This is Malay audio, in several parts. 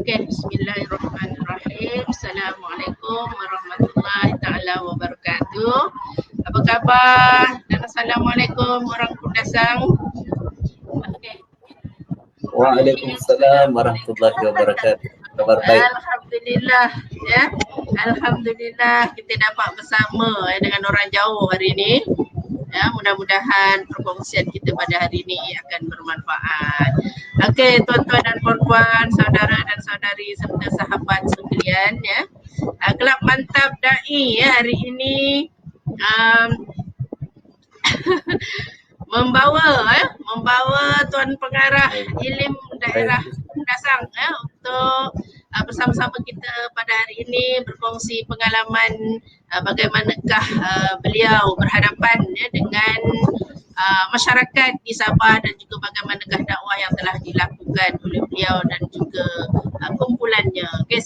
Okey, bismillahirrahmanirrahim. Assalamualaikum warahmatullahi taala wabarakatuh. Apa khabar? Dan assalamualaikum orang Kundasang. Okey. Waalaikumsalam warahmatullahi wabarakatuh. Kabar baik. Alhamdulillah ya. Alhamdulillah kita dapat bersama dengan orang jauh hari ini. Ya, mudah-mudahan perkongsian kita pada hari ini akan bermanfaat. Okey, tuan-tuan dan puan-puan, saudara dan saudari serta sahabat sekalian ya. Kelab Mantap Dai ya hari ini membawa Tuan Pengarah Ilim Daerah Kundasang ya untuk bersama-sama kita pada hari ini berkongsi pengalaman bagaimanakah beliau berhadapan ya, dengan masyarakat di Sabah dan juga bagaimanakah dakwah yang telah dilakukan oleh beliau dan juga kumpulannya. Okey,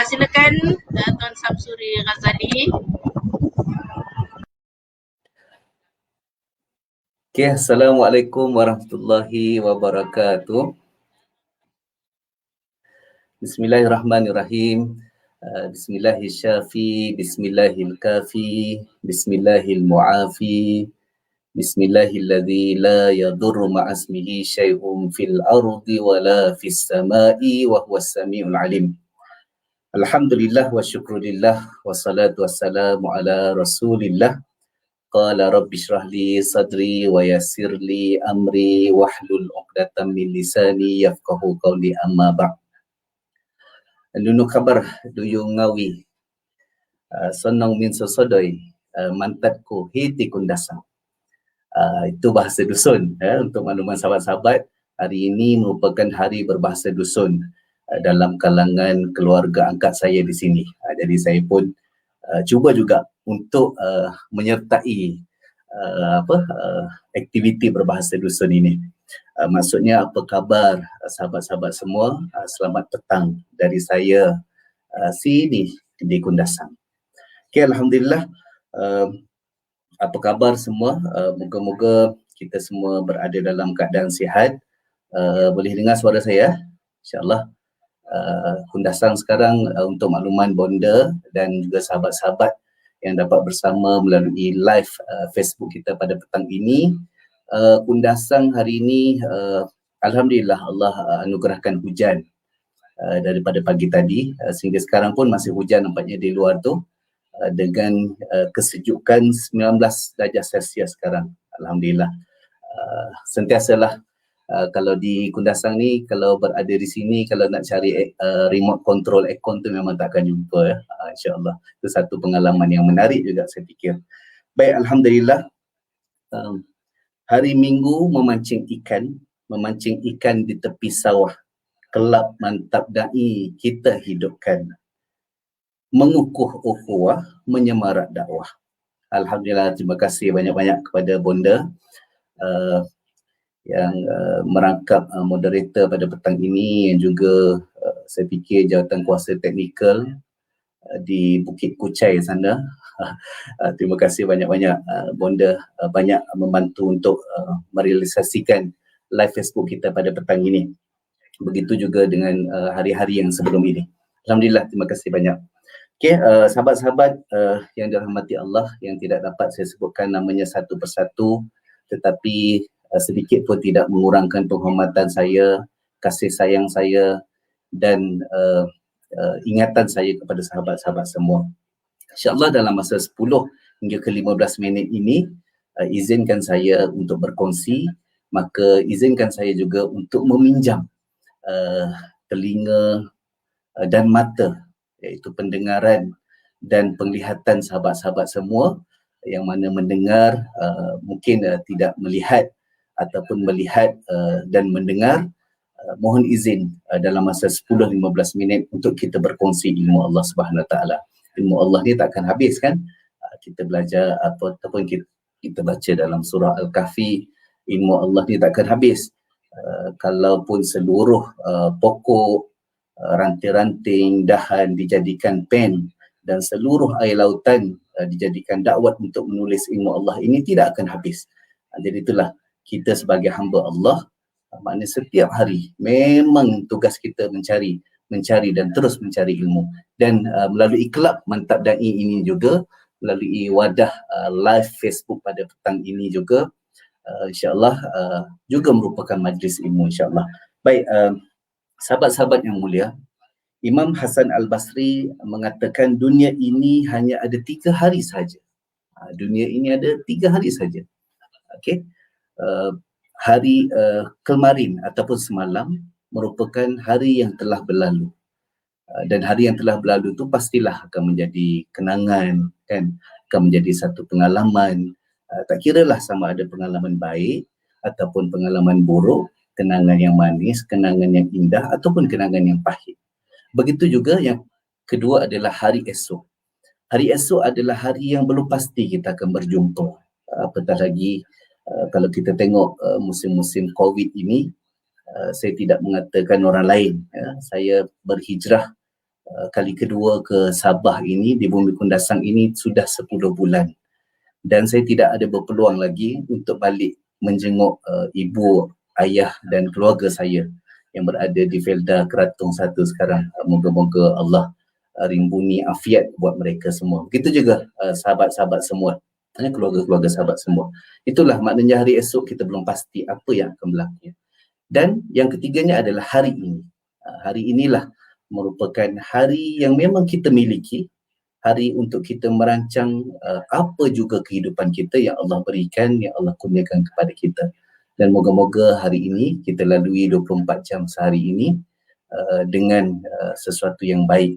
silakan Tuan Samsuri Ghazali. Okay, Assalamualaikum warahmatullahi wabarakatuh. Bismillahirrahmanirrahim. Bismillahirrahmanirrahim. Bismillahirrahmanirrahim. Bismillahirrahmanirrahim. Bismillahilladzi la yadurru ma'asmihi syai'un fil ardi wa la fis sama'i wa huwas samiul alim. Alhamdulillah wa syukrulillah wa salatu wassalamu ala rasulillah. Qala rabbi shrah li sadri wa yassir li amri wahlul 'uqdatam min lisani yafqahu qawli amma ba'd. Dunu khabar duyung ngawi sonong min sosodoi mantatku hiti Kundasang. Itu bahasa dusun untuk makluman sahabat-sahabat. Hari ini merupakan hari berbahasa dusun dalam kalangan keluarga angkat saya di sini. Jadi saya pun cuba juga untuk menyertai aktiviti berbahasa dusun ini. Maksudnya apa khabar sahabat-sahabat semua? Selamat petang dari saya sini di Kundasang. Okay, Alhamdulillah. Apa khabar semua? Moga-moga kita semua berada dalam keadaan sihat. Boleh dengar suara saya? InsyaAllah. Kundasang sekarang untuk makluman bonda dan juga sahabat-sahabat yang dapat bersama melalui live Facebook kita pada petang ini. Kundasang hari ini Alhamdulillah Allah anugerahkan hujan daripada pagi tadi sehingga sekarang pun masih hujan nampaknya di luar tu dengan kesejukan 19 darjah Celsius sekarang. Alhamdulillah. Sentiasalah kalau di Kundasang ni, kalau berada di sini, kalau nak cari remote control aircon tu memang tak akan jumpa ya. InsyaAllah. Itu satu pengalaman yang menarik juga saya fikir. Baik, Alhamdulillah. Hari Minggu memancing ikan di tepi sawah. Kelab Mantap Dai kita hidupkan. Mengukuh ukhuwah, menyemarak dakwah. Alhamdulillah, terima kasih banyak-banyak kepada bonda yang merangkap moderator pada petang ini, yang juga saya fikir jawatan kuasa teknikal di Bukit Kuchai sana. Terima kasih banyak-banyak bonda banyak membantu untuk merealisasikan live Facebook kita pada petang ini. Begitu juga dengan hari-hari yang sebelum ini. Alhamdulillah, terima kasih banyak. Okey, sahabat-sahabat yang dirahmati Allah, yang tidak dapat saya sebutkan namanya satu persatu, tetapi sedikit pun tidak mengurangkan penghormatan saya, kasih sayang saya dan ingatan saya kepada sahabat-sahabat semua. InsyaAllah dalam masa 10 hingga ke 15 minit ini izinkan saya untuk berkongsi, maka izinkan saya juga untuk meminjam telinga dan mata, iaitu pendengaran dan penglihatan sahabat-sahabat semua yang mana mendengar mungkin tidak melihat ataupun melihat dan mendengar. Mohon izin dalam masa 10-15 minit untuk kita berkongsi ilmu Allah Subhanahu Wa Taala. Ilmu Allah ni tak akan habis kan? Kita belajar ataupun kita baca dalam surah Al-Kahfi, ilmu Allah ni tak akan habis. Kalaupun seluruh pokok, ranting-ranting, dahan dijadikan pen dan seluruh air lautan dijadikan dakwat untuk menulis ilmu Allah ini, tidak akan habis. Jadi itulah kita sebagai hamba Allah, maknanya setiap hari memang tugas kita mencari mencari dan terus mencari ilmu. Dan melalui kelab Mantap Da'i ini juga, melalui wadah live Facebook pada petang ini juga, insyaAllah juga merupakan majlis ilmu insyaAllah. Baik, sahabat-sahabat yang mulia, Imam Hasan Al-Basri mengatakan dunia ini hanya ada 3 hari saja. Dunia ini ada 3 hari saja. Okey. Hari kemarin ataupun semalam merupakan hari yang telah berlalu. Dan hari yang telah berlalu itu pastilah akan menjadi kenangan, kan, akan menjadi satu pengalaman. Tak kiralah sama ada pengalaman baik ataupun pengalaman buruk, kenangan yang manis, kenangan yang indah ataupun kenangan yang pahit. Begitu juga yang kedua adalah hari esok. Hari esok adalah hari yang belum pasti kita akan berjumpa. Apatah lagi kalau kita tengok musim-musim COVID ini, saya tidak mengatakan orang lain. Saya berhijrah kali kedua ke Sabah ini, di Bumi Kundasang ini sudah 10 bulan. Dan saya tidak ada berpeluang lagi untuk balik menjenguk ibu, ayah dan keluarga saya yang berada di Felda Keratung 1 sekarang. Moga-moga Allah rimbuni afiat buat mereka semua. Begitu juga sahabat-sahabat semua, keluarga-keluarga sahabat semua. Itulah maknanya hari esok kita belum pasti apa yang akan berlaku. Dan yang ketiganya adalah hari ini. Hari inilah merupakan hari yang memang kita miliki, hari untuk kita merancang apa juga kehidupan kita yang Allah berikan, yang Allah kurniakan kepada kita. Dan moga-moga hari ini kita lalui 24 jam sehari ini dengan sesuatu yang baik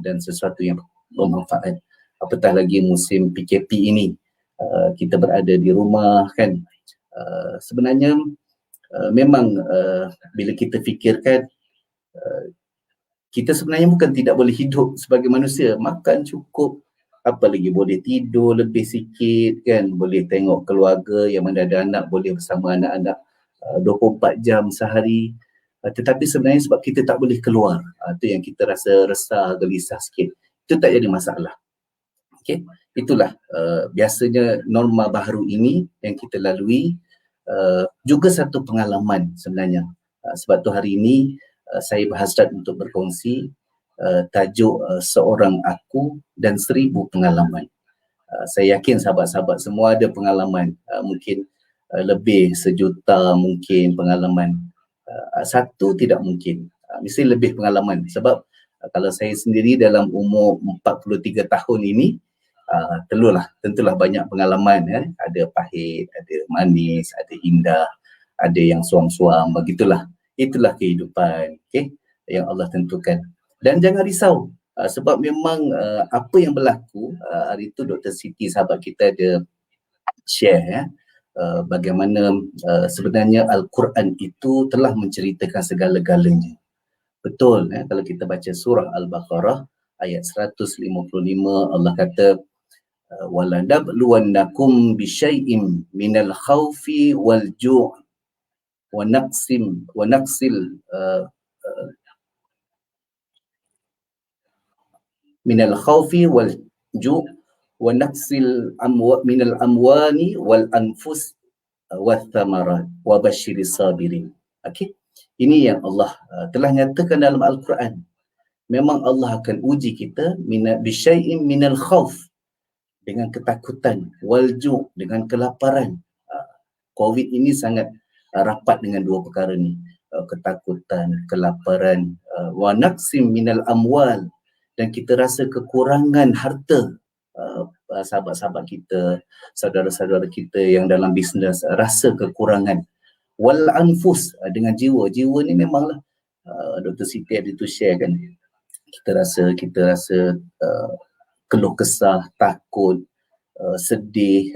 dan sesuatu yang bermanfaat. Apatah lagi musim PKP ini, kita berada di rumah, kan. Sebenarnya memang bila kita fikirkan, kita sebenarnya bukan tidak boleh hidup sebagai manusia, makan cukup, apa lagi boleh tidur lebih sikit, kan, boleh tengok keluarga yang mana ada anak, boleh bersama anak-anak 24 jam sehari. Tetapi sebenarnya sebab kita tak boleh keluar, itu yang kita rasa resah, gelisah sikit. Itu tak jadi masalah. Okay? Itulah biasanya norma baru ini yang kita lalui, juga satu pengalaman sebenarnya. Sebab tu hari ini saya berhasrat untuk berkongsi tajuk Seorang Aku dan 1000 Pengalaman. Saya yakin sahabat-sahabat semua ada pengalaman, mungkin lebih 1 juta mungkin pengalaman. Satu tidak mungkin, mesti lebih pengalaman. Sebab kalau saya sendiri dalam umur 43 tahun ini, tentulah banyak pengalaman, ada pahit, ada manis, ada indah, ada yang suam-suam, begitulah. Itulah kehidupan, okay, yang Allah tentukan. Dan jangan risau, sebab memang apa yang berlaku hari itu Dr. Siti sahabat kita ada share bagaimana sebenarnya Al-Quran itu telah menceritakan segala-galanya. Betul, kalau kita baca surah Al-Baqarah ayat 155, Allah kata walanabluwannakum bisyai'im minal khawfi wal ju' wa naqsil minal khawfi wal ju' wa naqsil minal amwani wal anfus wath thamarat wa basyiris sabirin. Okey, ini yang Allah telah nyatakan dalam Al-Quran. Memang Allah akan uji kita bisyai'in minal khawf, dengan ketakutan, wal ju' dengan kelaparan. COVID ini sangat rapat dengan dua perkara ni, ketakutan, kelaparan, wa naqsim minal amwal, dan kita rasa kekurangan harta. Sahabat-sahabat kita, saudara-saudara kita yang dalam bisnes rasa kekurangan. Wal anfus, dengan jiwa. Jiwa ni memanglah Dr. Siti ada tu share kan, kita rasa keluh kesah, takut, sedih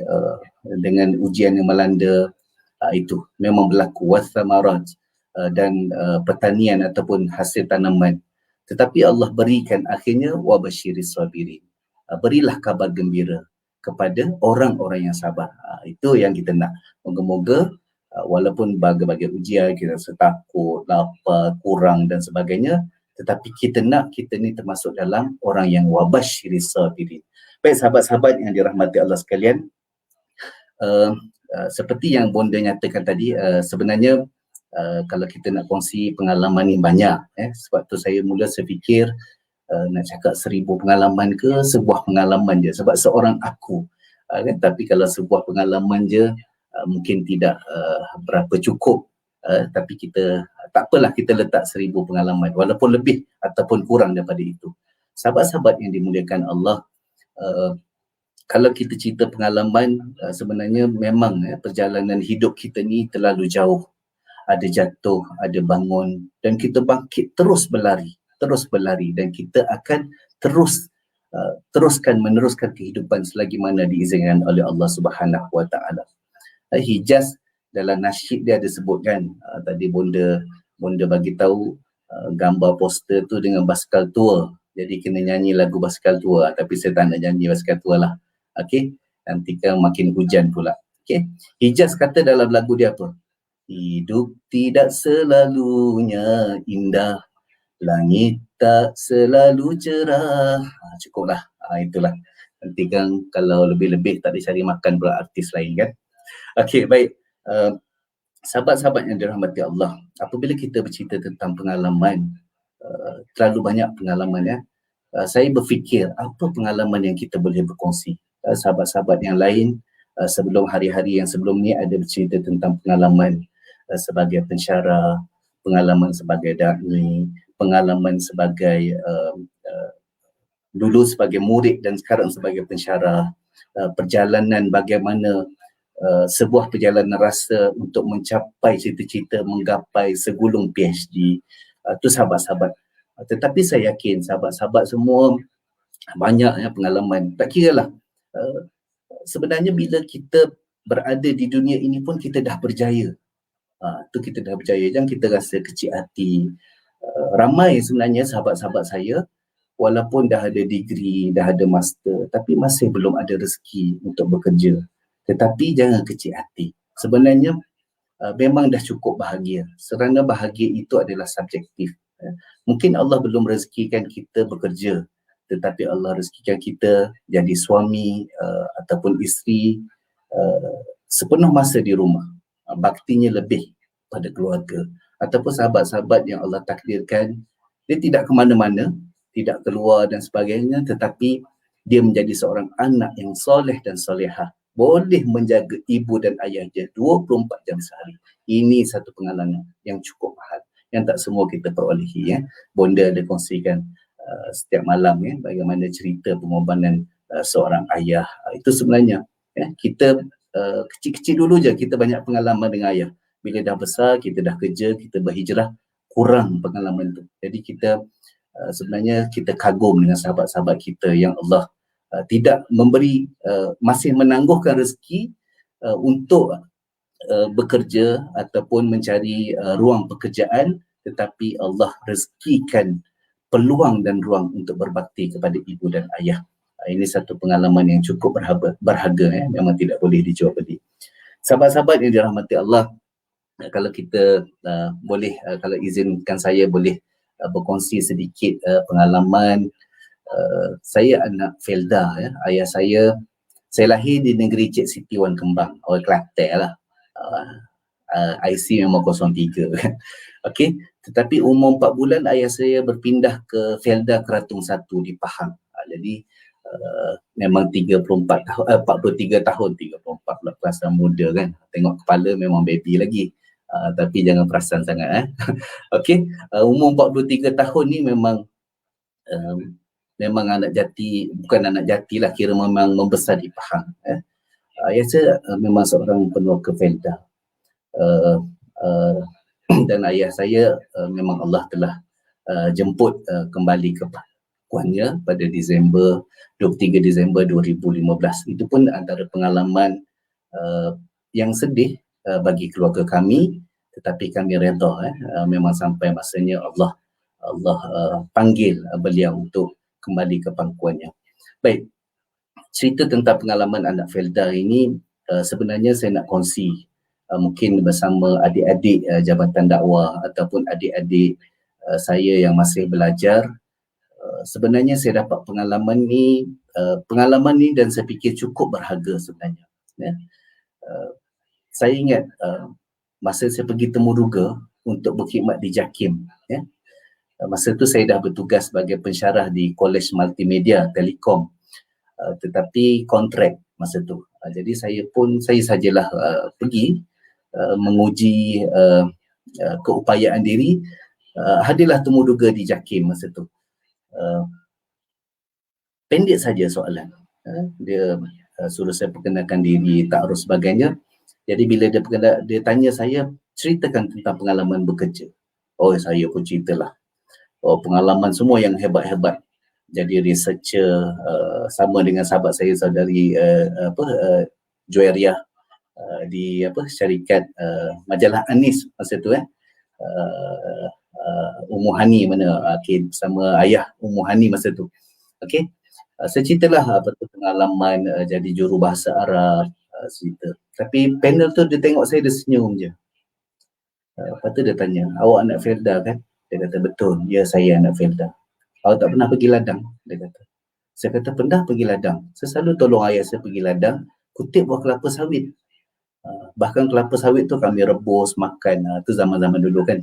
dengan ujian yang melanda. Itu memang berlaku, wathamarat, dan pertanian ataupun hasil tanaman. Tetapi Allah berikan akhirnya wabasyiris sabirin, berilah kabar gembira kepada orang-orang yang sabar. Itu yang kita nak. Moga-moga walaupun berbagai ujian, kita rasa takut, lapar, kurang dan sebagainya, tetapi kita ni termasuk dalam orang yang wabasyiris sabirin. Baik sahabat-sahabat yang dirahmati Allah sekalian, seperti yang Bonda nyatakan tadi, sebenarnya kalau kita nak kongsi pengalaman ni banyak, sebab tu saya fikir nak cakap 1000 pengalaman ke sebuah pengalaman je, sebab seorang aku kan, tapi kalau sebuah pengalaman je mungkin tidak berapa cukup, tapi kita tak apalah, kita letak 1000 pengalaman walaupun lebih ataupun kurang daripada itu. Sahabat-sahabat yang dimuliakan Allah, kalau kita cerita pengalaman, sebenarnya memang perjalanan hidup kita ni terlalu jauh. Ada jatuh, ada bangun, dan kita bangkit terus berlari dan kita akan teruskan meneruskan kehidupan selagi mana diizinkan oleh Allah Subhanahu Wa Taala. Hijaz dalam nasyid dia ada sebutkan, tadi bonda bagi tahu gambar poster tu dengan basikal tua, jadi kena nyanyi lagu basikal tua, tapi saya tak nak nyanyi basikal tua lah. Okey, nanti kan makin hujan pula. Okey, Hijaz kata dalam lagu dia apa? Hidup tidak selalunya indah, langit tak selalu cerah. Cukuplah, itulah. Nanti kan kalau lebih-lebih tak dicari makan pula artis lain kan. Okey, baik. Sahabat-sahabat yang dirahmati Allah, apabila kita bercerita tentang pengalaman, terlalu banyak pengalaman ya. Saya berfikir apa pengalaman yang kita boleh berkongsi. Sahabat-sahabat yang lain sebelum hari-hari yang sebelum ni ada bercerita tentang pengalaman sebagai pensyarah, pengalaman sebagai da'i, pengalaman sebagai dulu sebagai murid dan sekarang sebagai pensyarah, perjalanan bagaimana sebuah perjalanan rasa untuk mencapai cita-cita menggapai segulung PhD. Itu sahabat-sahabat. Tetapi saya yakin sahabat-sahabat semua banyak pengalaman. Tak kiralah, sebenarnya bila kita berada di dunia ini pun kita dah berjaya. Tu kita dah berjaya. Jangan kita rasa kecil hati. Ramai sebenarnya sahabat-sahabat saya walaupun dah ada degree, dah ada master, tapi masih belum ada rezeki untuk bekerja. Tetapi jangan kecil hati. Sebenarnya memang dah cukup bahagia. Kerana bahagia itu adalah subjektif. Mungkin Allah belum rezekikan kita bekerja, tetapi Allah rezekikan kita jadi suami ataupun isteri sepenuh masa di rumah. Baktinya lebih pada keluarga. Ataupun sahabat-sahabat yang Allah takdirkan, dia tidak ke mana-mana, tidak keluar dan sebagainya, tetapi dia menjadi seorang anak yang soleh dan solehah. Boleh menjaga ibu dan ayah dia 24 jam sehari. Ini satu pengalaman yang cukup mahal, yang tak semua kita perolehi. Bonda ada kongsikan setiap malam bagaimana cerita pengorbanan seorang ayah. Itu sebenarnya kita kecil-kecil dulu je kita banyak pengalaman dengan ayah. Bila dah besar, kita dah kerja, kita berhijrah, kurang pengalaman tu. Jadi kita sebenarnya kita kagum dengan sahabat-sahabat kita yang Allah tidak memberi, masih menangguhkan rezeki untuk bekerja ataupun mencari ruang pekerjaan, tetapi Allah rezekikan peluang dan ruang untuk berbakti kepada ibu dan ayah. Ini satu pengalaman yang cukup berharga, memang tidak boleh dijual beli. Sahabat-sahabat yang dirahmati Allah, kalau kita boleh, kalau izinkan saya boleh berkongsi sedikit pengalaman. Saya anak Felda, ayah saya lahir di negeri Cik Siti Wan Kembang, orang Kelantan lah. IC memang 03 kan. Okey, tetapi umur 4 bulan ayah saya berpindah ke Felda Keratung 1 di Pahang. Jadi memang 43 tahun, 34 pula perasan muda kan. Tengok kepala memang baby lagi. Tapi jangan perasan sangat. Okey, umur 43 tahun ni memang anak jati, bukan anak jati lah, kira memang membesar di Pahang. Ayah saya memang seorang penuaka Felda. Dan ayah saya memang Allah telah jemput kembali ke pangkuannya pada 23 Disember 2015. Itu pun antara pengalaman yang sedih bagi keluarga kami, tetapi kami redha. Memang sampai masanya Allah panggil beliau untuk kembali ke pangkuannya. Baik, cerita tentang pengalaman anak Felda ini sebenarnya saya nak kongsi mungkin bersama adik-adik Jabatan Dakwah ataupun adik-adik saya yang masih belajar. Sebenarnya saya dapat pengalaman ni dan saya fikir cukup berharga sebenarnya. Saya ingat masa saya pergi Temuruga untuk berkhidmat di JAKIM, ya. Masa tu saya dah bertugas sebagai pensyarah di Kolej Multimedia Telekom, tetapi kontrak masa tu. Jadi saya sajalah pergi menguji keupayaan diri, hadirlah Temuruga di JAKIM masa tu. Pendek saja soalan. Dia suruh saya perkenalkan diri, taaruf sebagainya. Jadi bila dia tanya saya, ceritakan tentang pengalaman bekerja. Oh, saya pun ceritalah. Oh, pengalaman semua yang hebat-hebat. Jadi researcher, sama dengan sahabat saya, saudari Juwairiyah, di syarikat majalah Anis masa tu, Ummu Hani mana, bersama ayah Ummu Hani masa tu. Okey. Saya ceritalah pengalaman jadi jurubahasa Arab, cerita. Tapi panel tu dia tengok saya, dia senyum je. Lepas tu dia tanya, awak anak Felda kan? Dia kata, betul, ya saya anak Felda. Awak tak pernah pergi ladang? Dia kata. Saya kata, pernah pergi ladang. Saya selalu tolong ayah saya pergi ladang, kutip buah kelapa sawit. Bahkan kelapa sawit tu kami rebus, makan. Tu zaman-zaman dulu kan.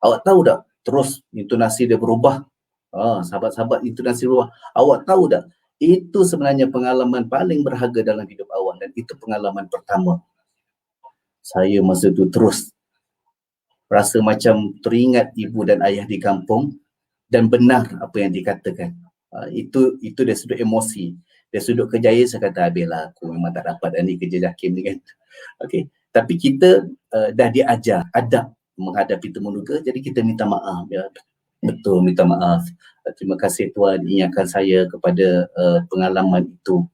Awak tahu tak? Terus intonasi dia berubah. Sahabat-sahabat intonasi berubah. Awak tahu tak? Itu sebenarnya pengalaman paling berharga dalam hidup awak, dan itu pengalaman pertama. Saya masa tu terus rasa macam teringat ibu dan ayah di kampung, dan benar apa yang dikatakan. Itu dari sudut emosi. Dari sudut kerjaya saya kata, habislah aku memang tak dapat dah ni kerja JAKIM ni kan. Okey. Tapi kita dah diajar adab menghadapi Temuruga, jadi kita minta maaf. Ya. Betul, minta maaf. Terima kasih Tuan ingatkan saya kepada pengalaman itu.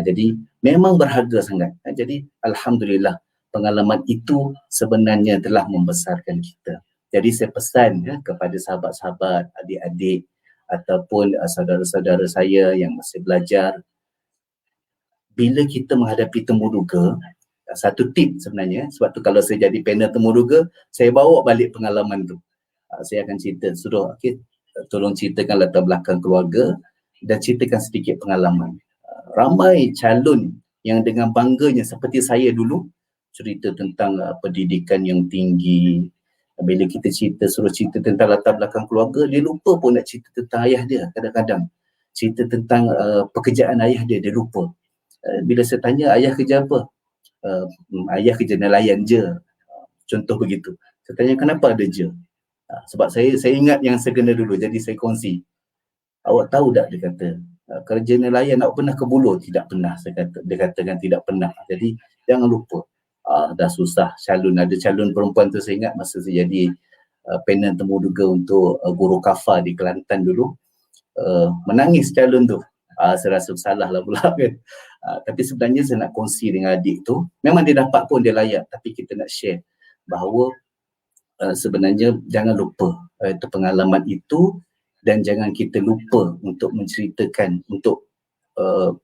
Jadi memang berharga sangat. Jadi alhamdulillah pengalaman itu sebenarnya telah membesarkan kita. Jadi saya pesan kepada sahabat-sahabat, adik-adik ataupun saudara-saudara saya yang masih belajar, bila kita menghadapi Temuruga, satu tip sebenarnya, sebab tu kalau saya jadi panel Temuruga, saya bawa balik pengalaman tu. Saya akan cerita, suruh tolong ceritakan latar belakang keluarga dan ceritakan sedikit pengalaman. Ramai calon yang dengan bangganya seperti saya dulu cerita tentang pendidikan yang tinggi. Bila kita suruh cerita tentang latar belakang keluarga, dia lupa pun nak cerita tentang ayah dia. Kadang-kadang cerita tentang pekerjaan ayah dia lupa. Bila saya tanya, ayah kerja apa? Ayah kerja nelayan je. Contoh begitu. Saya tanya, kenapa ada je? Sebab saya ingat yang saya kena dulu, jadi saya kongsi. Awak tahu tak, dia kata, kerja nelayan awak pernah ke Buloh? Tidak pernah, dia katakan tidak pernah. Jadi jangan lupa. Dah susah ada calon perempuan tu, saya ingat masa saya jadi panel Temuruga untuk guru kafa di Kelantan dulu, menangis calon tu. Saya rasa salah lah pula kan. Tapi sebenarnya saya nak kongsi dengan adik tu, memang dia dapat pun dia layak, tapi kita nak share bahawa sebenarnya jangan lupa itu pengalaman itu, dan jangan kita lupa untuk menceritakan, untuk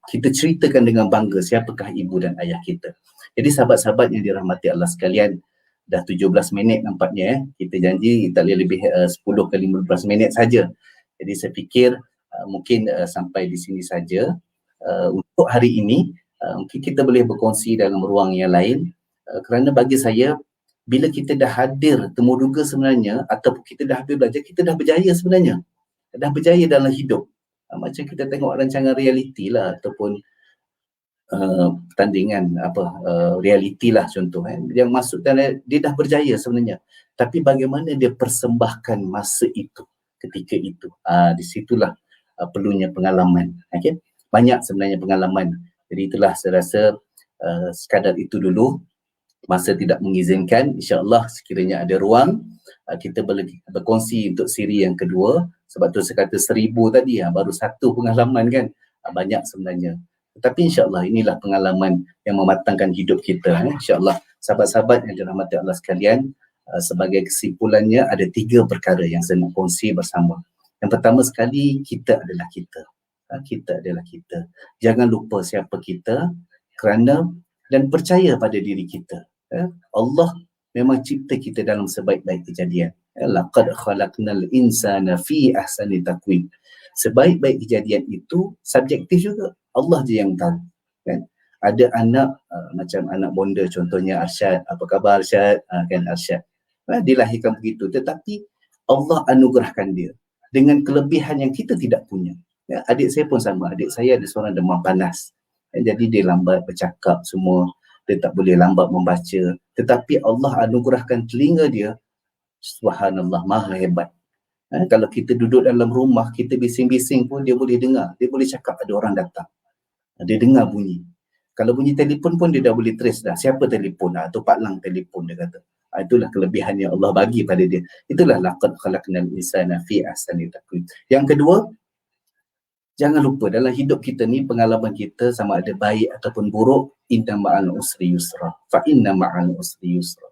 kita ceritakan dengan bangga siapakah ibu dan ayah kita. Jadi sahabat-sahabat yang dirahmati Allah sekalian, dah 17 minit nampaknya. Kita janji tak boleh lebih 10 ke 15 minit saja. Jadi saya fikir mungkin sampai di sini saja untuk hari ini. Mungkin kita boleh berkongsi dalam ruang yang lain, kerana bagi saya, bila kita dah hadir Temuruga sebenarnya, ataupun kita dah habis belajar, kita dah berjaya sebenarnya. Dah berjaya dalam hidup. Macam kita tengok rancangan realiti lah, ataupun pertandingan realiti lah contoh yang masuk dalam, dia dah berjaya sebenarnya. Tapi bagaimana dia persembahkan masa itu, ketika itu, di situlah perlunya pengalaman. Okay? Banyak sebenarnya pengalaman. Jadi itulah saya rasa sekadar itu dulu. Masa tidak mengizinkan, insya-Allah sekiranya ada ruang, kita boleh berkongsi untuk siri yang kedua. Sebab tu saya kata 1000 tadi, baru satu pengalaman kan. Banyak sebenarnya. Tetapi insya-Allah inilah pengalaman yang mematangkan hidup kita. Insya-Allah sahabat-sahabat yang dirahmati Allah sekalian, sebagai kesimpulannya ada 3 perkara yang saya nak kongsi bersama. Yang pertama sekali, kita adalah kita. Kita adalah kita. Jangan lupa siapa kita, kerana dan percaya pada diri kita. Allah memang cipta kita dalam sebaik-baik kejadian. Laqad khalaqnal insana fi ahsani taqwim. Sebaik-baik kejadian itu subjektif juga. Allah je yang tahu. Kan? Ada anak macam anak bonda contohnya Arsyad, apa khabar Arsyad? Kan Arsyad. Dilahirkan begitu, tetapi Allah anugerahkan dia dengan kelebihan yang kita tidak punya. Ya, adik saya pun sama, adik saya ada seorang demam panas. Jadi dia lambat bercakap semua, dia tak boleh lambat membaca. Tetapi Allah anugerahkan telinga dia, subhanallah, maha hebat. Kalau kita duduk dalam rumah, kita bising-bising pun dia boleh dengar, dia boleh cakap ada orang datang. Dia dengar bunyi. Kalau bunyi telefon pun dia dah boleh trace dah. Siapa telefon? Tu Pak Lang telefon, dia kata. Itulah kelebihan yang Allah bagi pada dia. Itulah laqad khalaqnal insana fi ahsani taqwim. Yang kedua, jangan lupa dalam hidup kita ni, pengalaman kita sama ada baik ataupun buruk, inna ma'al usri yusra. Fa inna ma'al usri yusra.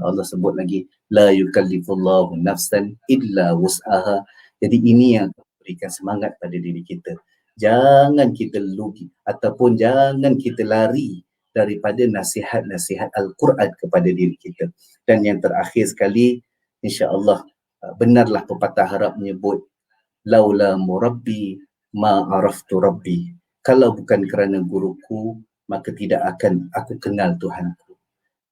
Allah sebut lagi, la yukallifullahu nafsan illa wus'aha. Jadi ini yang berikan semangat pada diri kita. Jangan kita lugi ataupun jangan kita lari daripada nasihat-nasihat Al-Quran kepada diri kita. Dan yang terakhir sekali, insya-Allah benarlah pepatah Arab menyebut laula murabbi ma araftu rabbi. Kalau bukan kerana guruku, maka tidak akan aku kenal Tuhanku.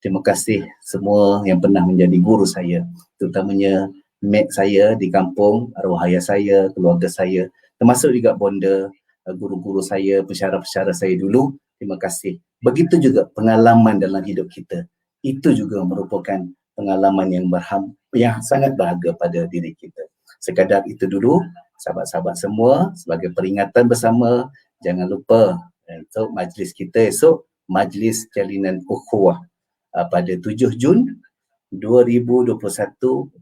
Terima kasih semua yang pernah menjadi guru saya, terutamanya mek saya di kampung, arwah ayah saya, keluarga saya, termasuk juga bonda, guru-guru saya, pensyarah-pensyarah saya dulu. Terima kasih. Begitu juga pengalaman dalam hidup kita. Itu juga merupakan pengalaman yang sangat berharga pada diri kita. Sekadar itu dulu, sahabat-sahabat semua, sebagai peringatan bersama, jangan lupa untuk majlis kita esok, Majlis Jalinan Ukhuwah pada 7 Jun 2021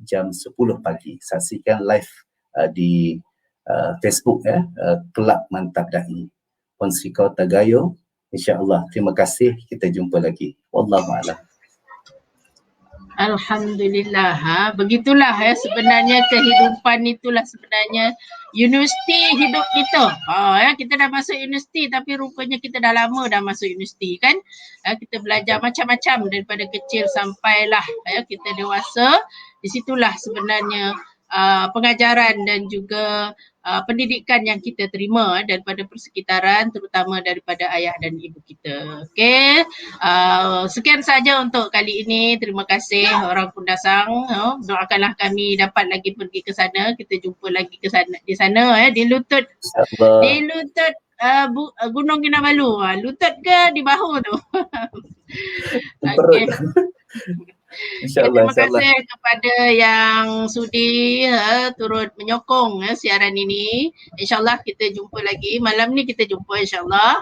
jam 10 pagi. Saksikan live di Facebook Kelab Mantap Da'i. Ponsikau Tagayo. InsyaAllah. Terima kasih. Kita jumpa lagi. Wallahualam. Alhamdulillah. Begitulah sebenarnya kehidupan itulah sebenarnya universiti hidup kita. Kita dah masuk universiti tapi rupanya kita dah lama dah masuk universiti kan. Kita belajar macam-macam daripada kecil sampailah kita dewasa. Di situlah sebenarnya pengajaran dan juga pendidikan yang kita terima daripada persekitaran, terutama daripada ayah dan ibu kita. Okey, sekian saja untuk kali ini. Terima kasih orang Kundasang. Doakanlah kami dapat lagi pergi ke sana. Kita jumpa lagi ke sana di sana di lutut Gunung Kinabalu. Lutut ke di bahu tu? Okey. Terima kasih kepada yang sudi turut menyokong siaran ini. InsyaAllah kita jumpa lagi. Malam ni kita jumpa insyaAllah.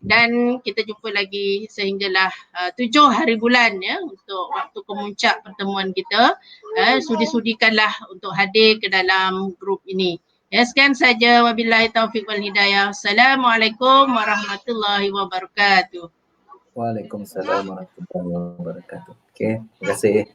Dan kita jumpa lagi sehinggalah 7 hari bulan untuk waktu kemuncak pertemuan kita. Sudi-sudikanlah untuk hadir ke dalam grup ini. Sekian saja. Wabillahi taufiq wal hidayah. Assalamualaikum warahmatullahi wabarakatuh. Waalaikumsalam warahmatullahi wabarakatuh. Okey, terima kasih.